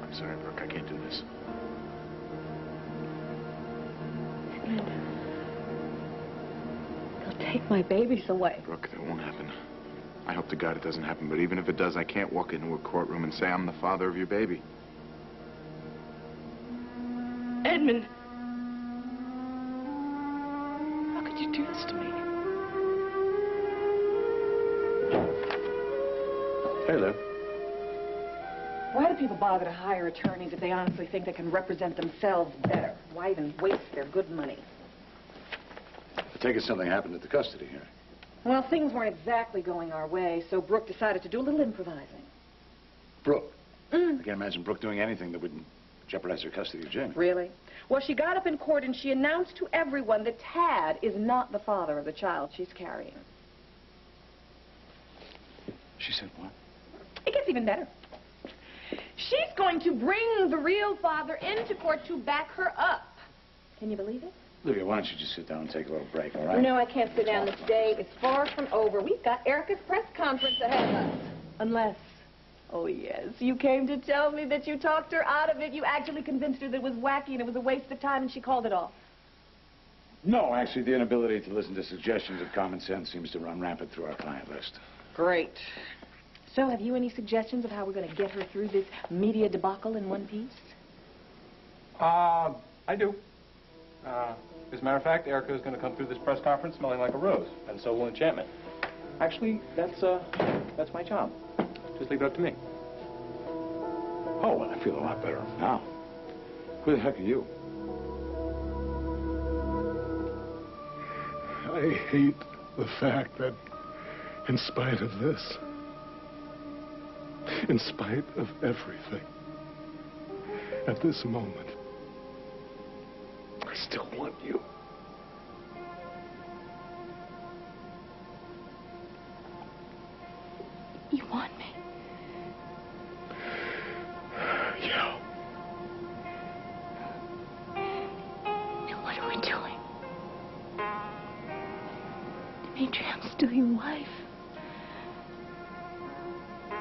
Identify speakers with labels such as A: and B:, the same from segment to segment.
A: I'm sorry, Brooke. I can't do this.
B: Edmund. They'll take my babies away.
A: Brooke, that won't happen. I hope to God it doesn't happen, but even if it does, I can't walk into a courtroom and say I'm the father of your baby.
B: Edmund. How could you do this to me?
C: Hey there.
B: Why do people bother to hire attorneys if they honestly think they can represent themselves better? Why even waste their good money?
C: I take it something happened at the custody hearing.
B: Well, things weren't exactly going our way, so Brooke decided to do a little improvising.
C: Brooke? I can't imagine Brooke doing anything that would jeopardize her custody of Jamie.
B: Really? Well, she got up in court and she announced to everyone that Tad is not the father of the child she's carrying.
C: She said what?
B: It gets even better. She's going to bring the real father into court to back her up. Can you believe it?
C: Livia, why don't you just sit down and take a little break, all right?
B: No, I can't sit down. This day is far from over. We've got Erica's press conference ahead of us. Unless, oh yes, you came to tell me that you talked her out of it. You actually convinced her that it was wacky and it was a waste of time and she called it off.
C: No, actually, the inability to listen to suggestions of common sense seems to run rampant through our client list.
B: Great. So, have you any suggestions of how we're going to get her through this media debacle in one piece?
D: I do. As a matter of fact, Erica is going to come through this press conference smelling like a rose, and so will Enchantment. Actually, that's my job. Just leave it up to me.
C: Oh, well, I feel a lot better now. Who the heck are you?
E: I hate the fact that, in spite of this, in spite of everything, at this moment, I still want you.
F: You want me?
E: Yeah.
F: Now what are we doing? Dimitri, I'm still your wife.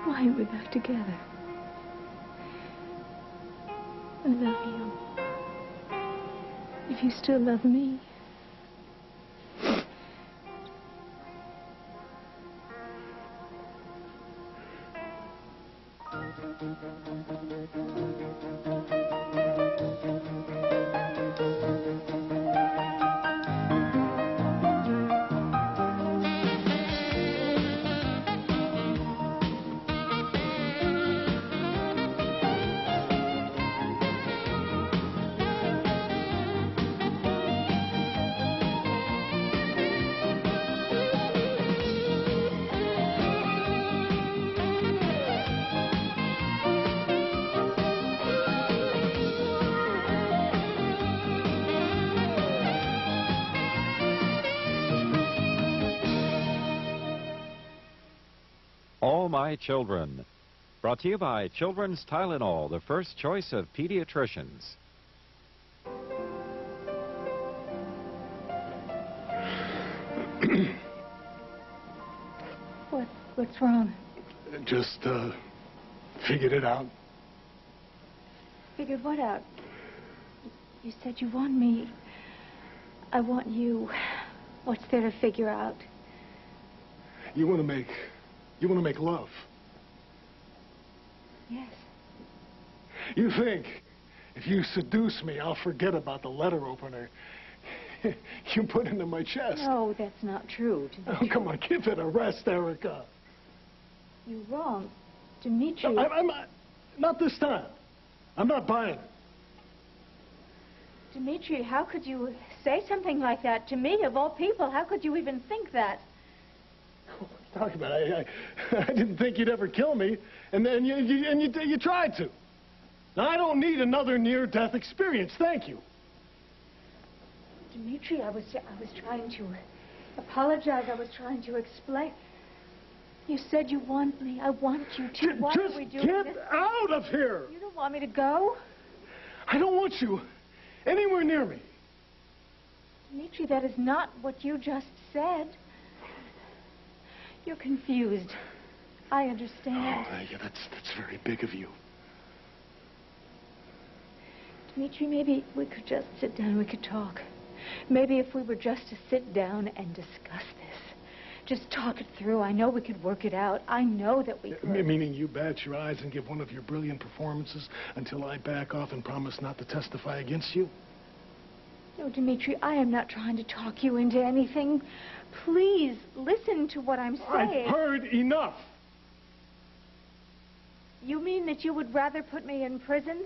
F: Why are we back together? I love you. If you still love me.
G: All My Children. Brought to you by Children's Tylenol, the first choice of pediatricians.
F: What's wrong?
E: Just, figured it out.
F: Figured what out? You said you want me. I want you. What's there to figure out?
E: You want to make love.
F: Yes.
E: You think if you seduce me, I'll forget about the letter opener you put into my chest?
F: No, that's not true, Dimitri.
E: Oh, come on, give it a rest, Erica.
F: You're wrong. Dimitri...
E: No, I'm not this time. I'm not buying it.
F: Dimitri, how could you say something like that to me, of all people? How could you even think that?
E: What are you talking about? I didn't think you'd ever kill me, and then you tried to. Now, I don't need another near-death experience. Thank you.
F: Dimitri, I was trying to apologize. I was trying to explain. You said you want me. I want you to. Why are we doing this?
E: Get out of here!
F: You don't want me to go?
E: I don't want you anywhere near me.
F: Dimitri, that is not what you just said. You're confused. I understand.
E: Oh, yeah, that's very big of you.
F: Dimitri, maybe we could just sit down and we could talk. Maybe if we were just to sit down and discuss this. Just talk it through. I know we could work it out. I know that we could.
E: Meaning you bat your eyes and give one of your brilliant performances until I back off and promise not to testify against you?
F: No, Dimitri, I am not trying to talk you into anything. Please, listen to what I'm saying.
E: I've heard enough.
F: You mean that you would rather put me in prison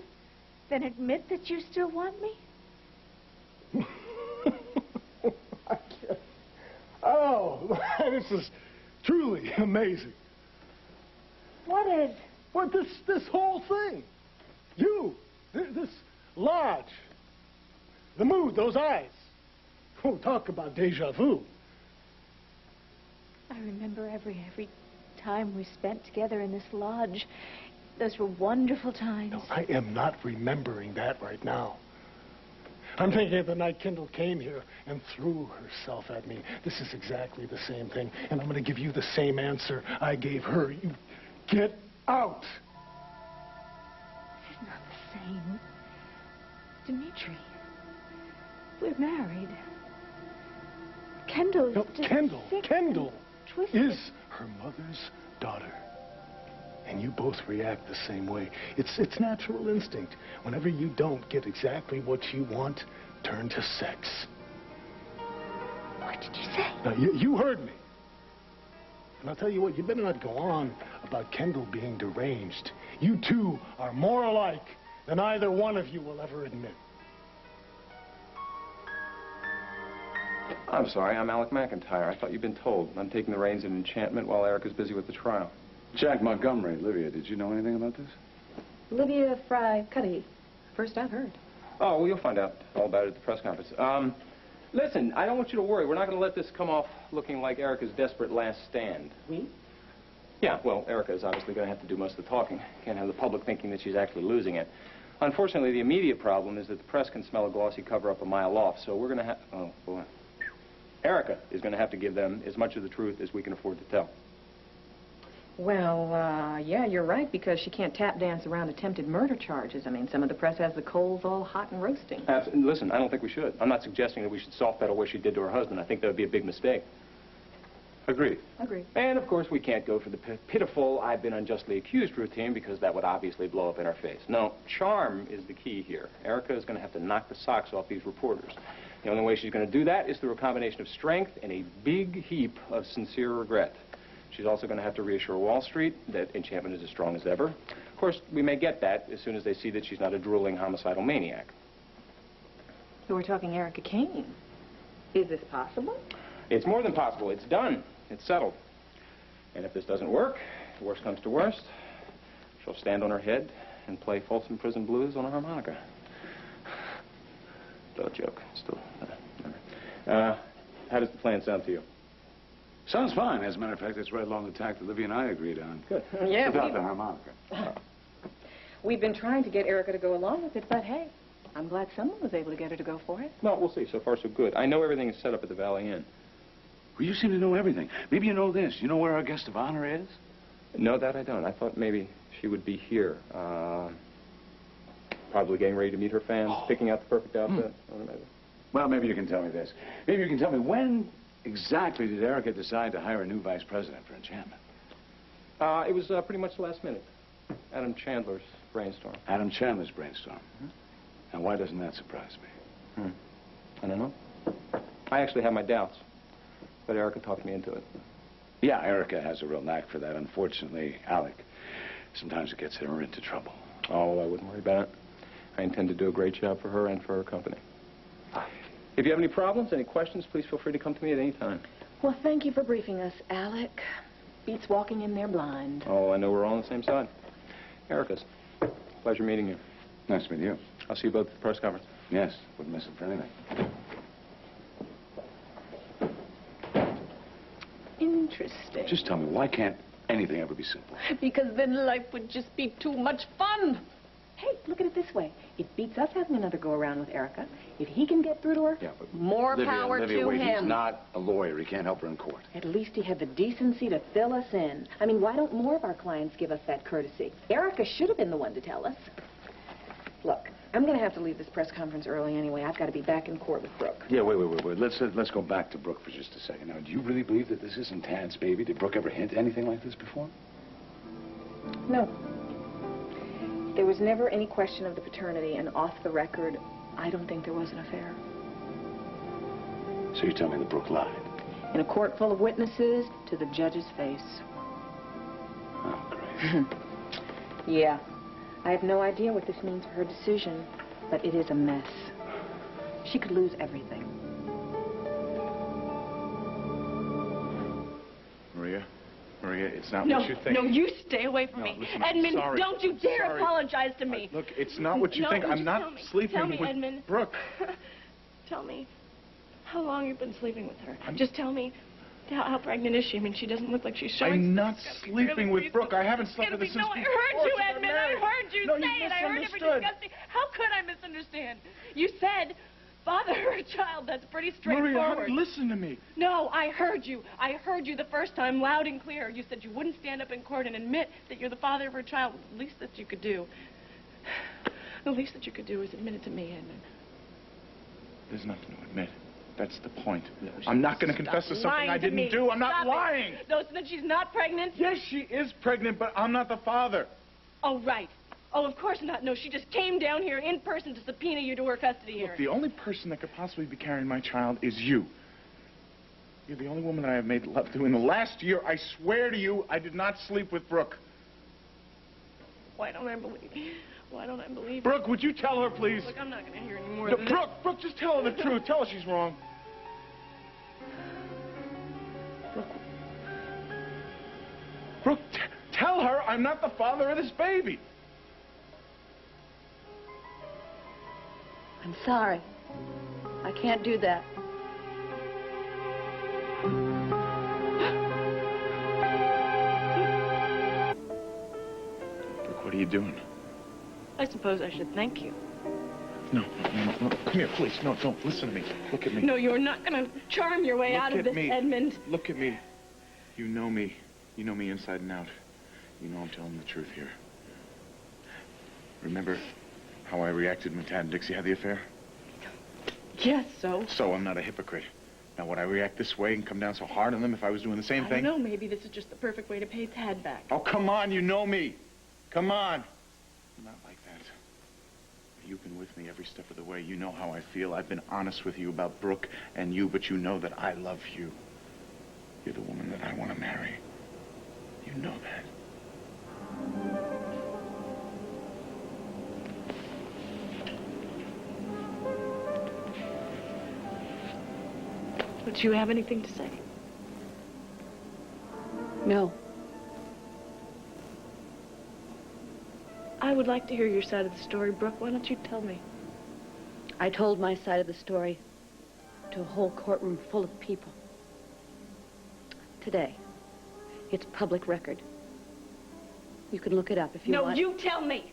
F: than admit that you still want me?
E: I can't. Oh, this is truly amazing.
F: What is?
E: What, this whole thing? You, this lodge, the mood, those eyes. Oh, talk about deja vu.
F: I remember every time we spent together in this lodge. Those were wonderful times.
E: No, I am not remembering that right now. I'm thinking of the night Kendall came here and threw herself at me. This is exactly the same thing, and I'm going to give you the same answer I gave her. You get out.
F: This is not the same. Dimitri, we're married. Kendall's just sick
E: Kendall
F: twisted.
E: is her mother's daughter. And you both react the same way. It's natural instinct. Whenever you don't get exactly what you want, turn to sex.
F: What did you say?
E: Now, you heard me. And I'll tell you what, you better not go on about Kendall being deranged. You two are more alike than either one of you will ever admit.
D: I'm sorry, I'm Alec McIntyre. I thought you'd been told. I'm taking the reins in Enchantment while Erica's busy with the trial.
C: Jack Montgomery, Livia, did you know anything about this?
B: Livia, Frye, Cuddy. First I've heard.
D: Oh, well, you'll find out all about it at the press conference. Listen, I don't want you to worry. We're not going to let this come off looking like Erica's desperate last stand.
B: We?
D: Yeah, well, Erica is obviously going to have to do most of the talking. Can't have the public thinking that she's actually losing it. Unfortunately, the immediate problem is that the press can smell a glossy cover-up a mile off, so we're going to have... Oh, boy. Erica is going to have to give them as much of the truth as we can afford to tell.
B: Well, yeah, you're right, because she can't tap dance around attempted murder charges. I mean, some of the press has the coals all hot and roasting.
D: Listen, I don't think we should. I'm not suggesting that we should soft pedal what she did to her husband. I think that would be a big mistake. Agreed.
B: Agreed.
D: And, of course, we can't go for the pitiful I've been unjustly accused routine because that would obviously blow up in our face. No, charm is the key here. Erica is going to have to knock the socks off these reporters. The only way she's going to do that is through a combination of strength and a big heap of sincere regret. She's also going to have to reassure Wall Street that Enchantment is as strong as ever. Of course, we may get that as soon as they see that she's not a drooling homicidal maniac.
B: So we're talking Erica Kane. Is this possible?
D: It's more than possible. It's done. It's settled. And if this doesn't work, worst comes to worst, she'll stand on her head and play Folsom Prison Blues on a harmonica. Still a joke. Still. How does the plan sound to you?
C: Sounds fine. As a matter of fact, it's right along the tack that Livia and I agreed on.
D: Good.
B: Yeah,
C: without the harmonica.
B: We've been trying to get Erica to go along with it, but hey, I'm glad someone was able to get her to go for it.
D: No, we'll see. So far, so good. I know everything is set up at the Valley Inn.
C: Well, you seem to know everything. Maybe you know this. You know where our guest of honor is?
D: No, that I don't. I thought maybe she would be here. Probably getting ready to meet her fans, picking out the perfect outfit.
C: Well, maybe you can tell me this. Maybe you can tell me when exactly did Erica decide to hire a new vice president for Enchantment?
D: It was pretty much last minute. Adam Chandler's brainstorm.
C: Adam Chandler's brainstorm. And why doesn't that surprise me?
D: I don't know. I actually have my doubts. But Erica talked me into it.
C: Yeah, Erica has a real knack for that. Unfortunately, Alec, sometimes it gets her into trouble.
D: Oh, I wouldn't worry about it. I intend to do a great job for her and for her company. If you have any problems, any questions, please feel free to come to me at any time.
B: Well, thank you for briefing us, Alec. Beats walking in there blind.
D: Oh, I know we're all on the same side. Erica's. Pleasure meeting you.
C: Nice to meet you.
D: I'll see you both at the press conference.
C: Yes, wouldn't miss it for anything.
B: Interesting.
C: Just tell me, why can't anything ever be simple?
B: Because then life would just be too much fun. Hey, look at it this way. It beats us having another go-around with Erica. If he can get through to her, more power to
C: wait,
B: him.
C: He's not a lawyer. He can't help her in court.
B: At least he had the decency to fill us in. I mean, why don't more of our clients give us that courtesy? Erica should have been the one to tell us. Look, I'm going to have to leave this press conference early anyway. I've got to be back in court with Brooke.
C: Yeah, wait. Let's go back to Brooke for just a second. Now, do you really believe that this isn't Tad's baby? Did Brooke ever hint anything like this before?
B: No. There was never any question of the paternity, and off the record, I don't think there was an affair.
C: So you tell me that Brooke lied?
B: In a court full of witnesses, to the judge's face.
C: Oh, great.
B: Yeah. I have no idea what this means for her decision, but it is a mess. She could lose everything.
A: Maria, it's not what you think.
H: No, you stay away from me.
A: Listen,
H: Edmund,
A: sorry.
H: don't you dare apologize to me.
A: Look, it's not what you think. I'm not sleeping with
H: Edmund.
A: Brooke.
H: Tell me, how long you've been sleeping with her? Just tell me, how pregnant is she? I mean, she doesn't look like she's showing...
A: I'm not sleeping with Brooke. I haven't slept with her since...
H: No, I heard you, Edmund. I heard you say it. I heard it.
A: Misunderstood.
H: How could I misunderstand? You said... father or a child, that's pretty straightforward.
A: Maria, listen to me.
H: No, I heard you. I heard you the first time, loud and clear. You said you wouldn't stand up in court and admit that you're the father of her child. The least that you could do. The least that you could do is admit it to me, Edmund.
A: There's nothing to admit. That's the point. No, I'm not going to confess to something I didn't do. I'm not lying.
H: No, so that she's not pregnant?
A: Yes, she is pregnant, but I'm not the father.
H: Oh, right. Oh, of course not. No, she just came down here in person to subpoena you to her custody hearing.
A: Look, the only person that could possibly be carrying my child is you. You're the only woman that I have made love to. In the last year, I swear to you, I did not sleep with Brooke.
H: Why don't I believe you? Why don't I believe you?
A: Brooke, would you tell her, please?
H: Look, I'm not going to hear any more
A: No,
H: of this.
A: Brooke, just tell her the truth. Tell her she's wrong. Brooke, tell her I'm not the father of this baby.
I: I'm sorry. I can't do that.
A: Brooke, what are you doing?
H: I suppose I should thank you.
A: No. Come here, please. No, don't. Listen to me. Look at me.
H: No, you're not going to charm your way out of this, Edmund.
A: Look at me. You know me. You know me inside and out. You know I'm telling the truth here. Remember how I reacted when Tad and Dixie had the affair?
H: Yes, so?
A: So I'm not a hypocrite. Now, would I react this way and come down so hard on them if I was doing the same thing?
H: I don't know. Maybe this is just the perfect way to pay Tad back.
A: Oh, come on. You know me. Come on. Not like that. You've been with me every step of the way. You know how I feel. I've been honest with you about Brooke and you, but you know that I love you. You're the woman that I want to marry. You know that.
H: Would you have anything to say?
I: No.
H: I would like to hear your side of the story, Brooke. Why don't you tell me?
I: I told my side of the story to a whole courtroom full of people. Today. It's public record. You can look it up if you want.
H: No, you tell me.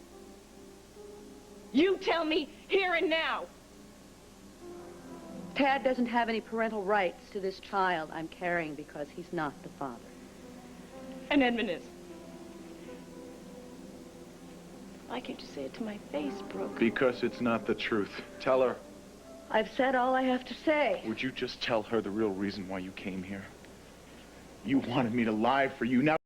H: You tell me here and now.
I: Tad doesn't have any parental rights to this child I'm carrying because he's not the father.
H: And Edmund is. Why can't you say it to my face, Brooke?
A: Because it's not the truth. Tell her.
I: I've said all I have to say.
A: Would you just tell her the real reason why you came here? You wanted me to lie for you. Now